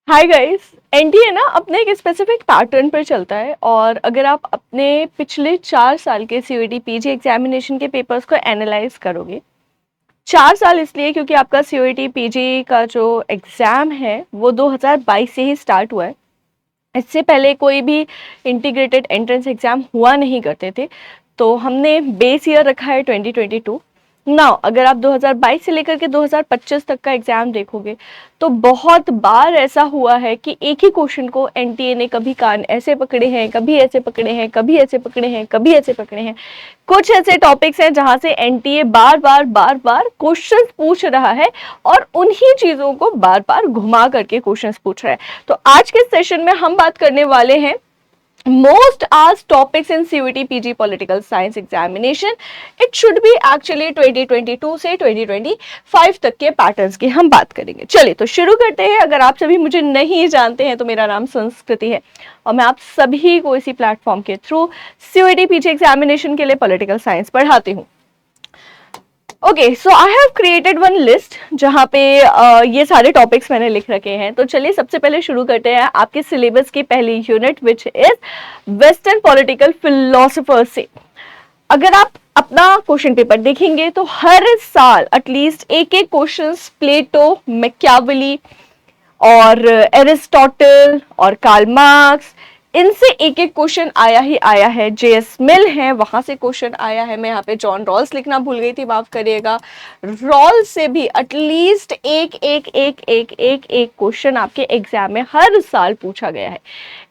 Hi guys. NDA ना अपने एक स्पेसिफिक पैटर्न पर चलता है और अगर आप अपने पिछले 4 साल के सीयूईटी पीजी एग्जामिनेशन के पेपर्स को एनालाइज करोगे, 4 साल इसलिए क्योंकि आपका सीयूईटी पीजी का जो एग्ज़ाम है वो 2022 से ही स्टार्ट हुआ है। इससे पहले कोई भी इंटीग्रेटेड एंट्रेंस एग्ज़ाम हुआ नहीं करते थे, तो हमने बेस ईयर रखा है 2022। नाउ अगर आप 2022 से लेकर के 2025 तक का एग्जाम देखोगे तो बहुत बार ऐसा हुआ है कि एक ही क्वेश्चन को एनटीए ने कभी कान ऐसे पकड़े हैं, कभी ऐसे पकड़े हैं, कभी ऐसे पकड़े हैं, कभी ऐसे पकड़े हैं। कुछ ऐसे टॉपिक्स हैं जहां से एनटीए बार बार क्वेश्चंस पूछ रहा है और उन्हीं चीजों को बार बार घुमा करके क्वेश्चंस पूछ रहा है। तो आज के सेशन में हम बात करने वाले हैं most asked topics in CUET PG Political Science Examination. It should be actually 2022 से 2025 तक के पैटर्न्स की हम बात करेंगे। चलिए तो शुरू करते हैं। अगर आप सभी मुझे नहीं जानते हैं तो मेरा नाम संस्कृति है और मैं आप सभी को इसी प्लेटफॉर्म के थ्रू CUET PG एग्जामिनेशन के लिए पॉलिटिकल साइंस पढ़ाती हूँ। Okay, so I have created one list जहाँ पे ये सारे टॉपिक्स मैंने लिख रखे हैं। तो चलिए सबसे पहले शुरू करते हैं आपके सिलेबस की पहली unit which is western political philosophers से। अगर आप अपना क्वेश्चन पेपर देखेंगे तो हर साल एटलीस्ट एक एक क्वेश्चन प्लेटो, मैकियावेली और एरिस्टोटल और कार्ल मार्क्स, इनसे एक एक क्वेश्चन आया ही आया है। जेएस मिल है, वहां से क्वेश्चन आया है। मैं यहाँ पे जॉन रॉल्स लिखना भूल गई थी, माफ करिएगा। रॉल्स से भी एटलीस्ट एक क्वेश्चन आपके एग्जाम में हर साल पूछा गया है।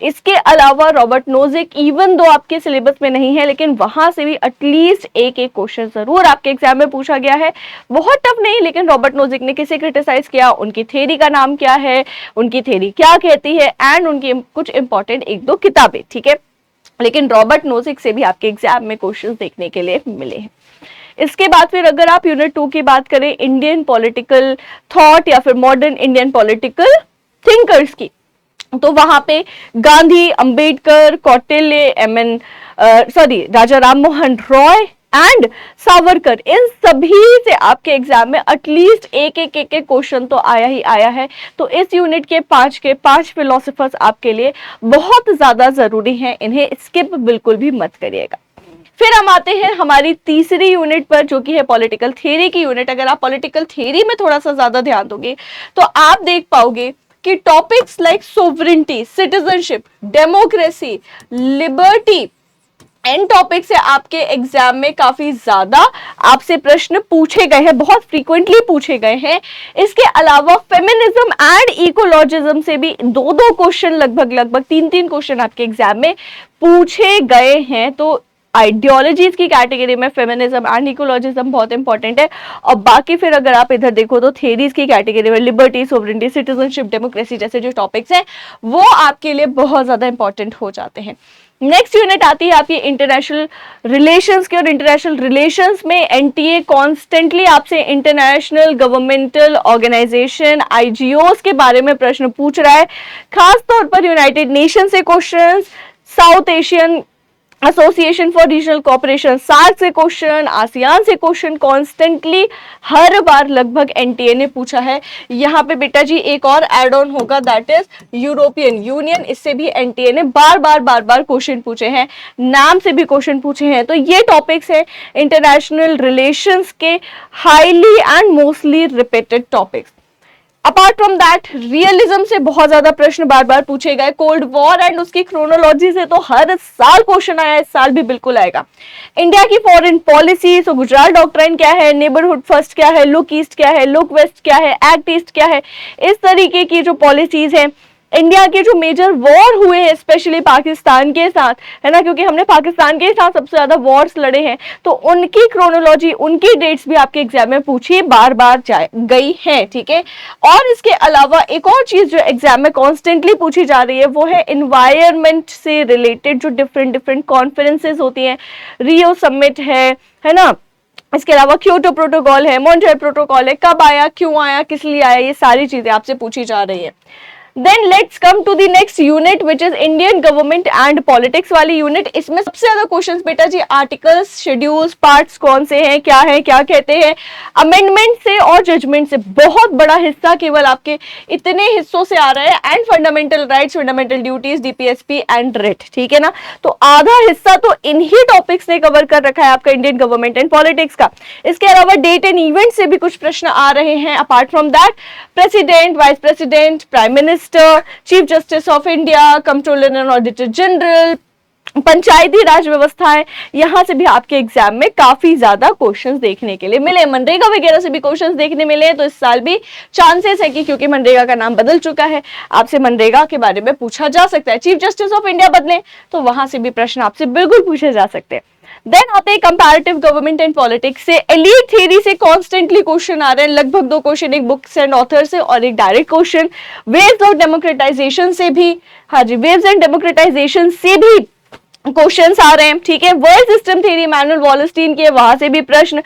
इसके अलावा रॉबर्ट नोजिक, इवन दो आपके सिलेबस में नहीं है लेकिन वहां से भी एटलीस्ट एक क्वेश्चन जरूर आपके एग्जाम में पूछा गया है। बहुत टफ नहीं, लेकिन रॉबर्ट नोजिक ने किसे क्रिटिसाइज किया, उनकी थ्योरी का नाम क्या है, उनकी थ्योरी क्या कहती है, एंड उनकी कुछ इंपॉर्टेंट एक दो किताबें, ठीक है। लेकिन रॉबर्ट नोजिक से भी आपके एग्जाम में क्वेश्चंस देखने के लिए मिले हैं। इसके बाद फिर अगर आप यूनिट 2 की बात करें, इंडियन पॉलिटिकल थॉट या फिर मॉडर्न इंडियन पॉलिटिकल थिंकर्स की, तो वहां पे गांधी, अंबेडकर, कौटिल्य, राजा राम मोहन रॉय एंड सावरकर, इन सभी से आपके एग्जाम में एटलीस्ट एक क्वेश्चन तो आया ही आया है। तो इस यूनिट के पांच फिलोसोफर्स आपके लिए बहुत ज्यादा जरूरी हैं, इन्हें स्किप बिल्कुल भी मत करिएगा। फिर हम आते हैं हमारी तीसरी यूनिट पर, जो कि है पॉलिटिकल थियरी की यूनिट। अगर आप पॉलिटिकल थियरी में थोड़ा सा ज्यादा ध्यान दोगे तो आप देख पाओगे कि topics like sovereignty, citizenship, democracy, liberty, इन टॉपिक से आपके एग्जाम में काफी ज्यादा आपसे प्रश्न पूछे गए हैं, बहुत फ्रीक्वेंटली पूछे गए हैं। इसके अलावा फेमिनिज्म एंड इकोलॉजिज्म से भी दो क्वेश्चन, लगभग 3 क्वेश्चन आपके एग्जाम में पूछे गए हैं। तो आइडियोलॉजीज की कैटेगरी में फेमिनिज्म एंड इकोलॉजिज्म बहुत इंपॉर्टेंट है। और बाकी फिर अगर आप इधर देखो तो थ्योरीज की कैटेगरी में लिबर्टी, सोवरेनिटी, सिटीजनशिप, डेमोक्रेसी जैसे जो टॉपिक्स हैं वो आपके लिए बहुत ज्यादा इंपॉर्टेंट हो जाते हैं। नेक्स्ट यूनिट आती है आपकी इंटरनेशनल रिलेशंस की, और इंटरनेशनल रिलेशंस में एनटीए कॉन्स्टेंटली आपसे इंटरनेशनल गवर्नमेंटल ऑर्गेनाइजेशन, आईजीओस के बारे में प्रश्न पूछ रहा है। खास तौर पर यूनाइटेड नेशन से questions, South Asian Association for Regional Cooperation SAARC से क्वेश्चन, आसियान से क्वेश्चन कॉन्स्टेंटली हर बार लगभग एनटीए ने पूछा है। यहाँ पे बेटा जी एक और एड ऑन होगा, दैट इज यूरोपियन यूनियन। इससे भी एनटीए ने बार बार क्वेश्चन पूछे हैं, नाम से भी क्वेश्चन पूछे हैं। तो ये टॉपिक्स है इंटरनेशनल रिलेशंस के highly and mostly repeated topics. Apart from that realism से बहुत ज्यादा प्रश्न बार बार पूछे गए। कोल्ड वॉर एंड उसकी क्रोनोलॉजी से तो हर साल क्वेश्चन आया, इस साल भी बिल्कुल आएगा। इंडिया की फॉरेन पॉलिसी, सो गुजरात डॉक्ट्राइन क्या है, नेबरहुड फर्स्ट क्या है, लुक ईस्ट क्या है, लुक वेस्ट क्या है, एक्ट ईस्ट क्या है, इस तरीके की जो पॉलिसीज है। इंडिया के जो मेजर वॉर हुए हैं स्पेशली पाकिस्तान के साथ, है ना, क्योंकि हमने पाकिस्तान के साथ सबसे ज्यादा वॉर्स लड़े हैं, तो उनकी क्रोनोलॉजी, उनकी डेट्स भी आपके एग्जाम में पूछी बार गई है, ठीक है। और इसके अलावा एक और चीज जो एग्जाम में कॉन्स्टेंटली पूछी जा रही है वो है एनवायरमेंट से रिलेटेड जो डिफरेंट कॉन्फ्रेंसेस होती हैं। रियो समिट है ना, इसके अलावा क्योटो प्रोटोकॉल है, मॉन्ट्रियल प्रोटोकॉल है, कब आया, क्यों आया, किस लिए आया, ये सारी चीजें आपसे पूछी जा रही है। Then let's come to the next unit which is Indian government and politics वाली यूनिट। इसमें सबसे ज्यादा क्वेश्चंस बेटा जी आर्टिकल्स, शेड्यूल्स, पार्ट्स कौन से हैं, क्या कहते हैं, अमेंडमेंट से और जजमेंट से बहुत बड़ा हिस्सा केवल आपके इतने हिस्सों से आ रहा है, and fundamental rights, fundamental duties, DPSP and writ, ठीक है ना। तो आधा हिस्सा तो इन्हीं टॉपिक्स ने कवर कर रखा है आपका इंडियन गवर्नमेंट एंड पॉलिटिक्स का। इसके अलावा डेट एंड इवेंट से भी कुछ प्रश्न आ रहे हैं। Apart from that president, vice president, prime minister, chief justice of India, controller and auditor general, Panchayati Raj व्यवस्थाएं, यहां से भी आपके एग्जाम में काफी ज्यादा क्वेश्चंस देखने के लिए मिले। मनरेगा वगैरह से भी क्वेश्चंस देखने मिले, तो इस साल भी चांसेस है कि क्योंकि मनरेगा का नाम बदल चुका है, आपसे मनरेगा के बारे में पूछा जा सकता है। चीफ जस्टिस ऑफ इंडिया बदले तो वहां से भी प्रश्न आपसे बिल्कुल पूछे जा सकते हैं। देन आते हैं कंपैरेटिव गवर्नमेंट एंड पॉलिटिक्स से। एलीट थ्योरी से कॉन्स्टेंटली क्वेश्चन आ रहे हैं, लगभग 2 क्वेश्चन, एक बुक्स एंड ऑथर से और एक direct question. Waves of democratisation से भी, हाँ जी, वेव्स एंड डेमोक्रेटाइजेशन से भी क्वेश्चंस आ रहे हैं, ठीक है। World system theory Emmanuel Wallerstein के, वहां से भी प्रश्न।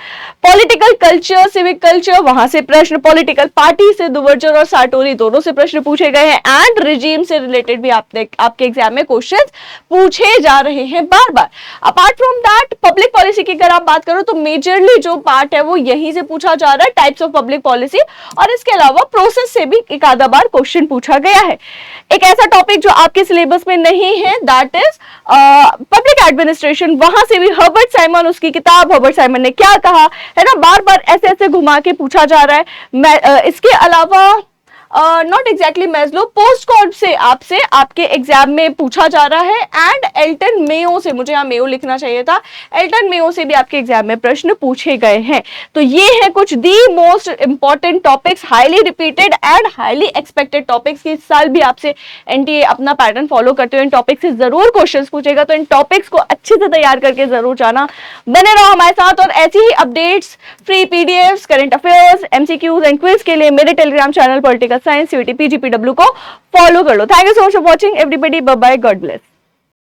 पॉलिटिकल कल्चर, सिविक कल्चर, वहां से प्रश्न। पॉलिटिकल पार्टी से दुवर्जर और साटोरी दोनों से प्रश्न पूछे गए हैं, एंड रिजीम से रिलेटेड भी आपके एग्जाम में क्वेश्चंस पूछे जा रहे हैं बार बार। Apart from that public policy की अगर आप बात करो तो मेजरली जो पार्ट है वो यहीं से पूछा जा रहा है, टाइप्स ऑफ पब्लिक पॉलिसी, और इसके अलावा प्रोसेस से भी एक आधा बार क्वेश्चन पूछा गया है। एक ऐसा टॉपिक जो आपके सिलेबस में नहीं है, दैट इज पब्लिक एडमिनिस्ट्रेशन। वहां से भी हर्बर्ट साइमन, उसकी किताब हर्बर्ट साइमन ने क्या कहा है ना, बार बार ऐसे ऐसे घुमा के पूछा जा रहा है। इसके अलावा नॉट एग्जैक्टली मैस्लो, पोस्टकॉर्ड से आपसे आपके एग्जाम में पूछा जा रहा है, एंड एल्टन मेयो से, मुझे यहाँ मेयो लिखना चाहिए था, एल्टन मेयो से भी आपके एग्जाम में प्रश्न पूछे गए हैं। तो ये है कुछ the most important topics, highly repeated and highly expected topics की इस साल भी आपसे एनटीए अपना पैटर्न फॉलो करते हुए इन टॉपिक से जरूर क्वेश्चन पूछेगा। तो इन टॉपिक्स को अच्छे से तैयार करके जरूर जाना, बने रहो हमारे साथ। और ऐसी ही updates, free PDFs, current affairs, MCQs and quiz के लिए मेरे Telegram channel political science CUET PGPW को फॉलो कर लो। Thank you so much for watching everybody, bye bye, God bless.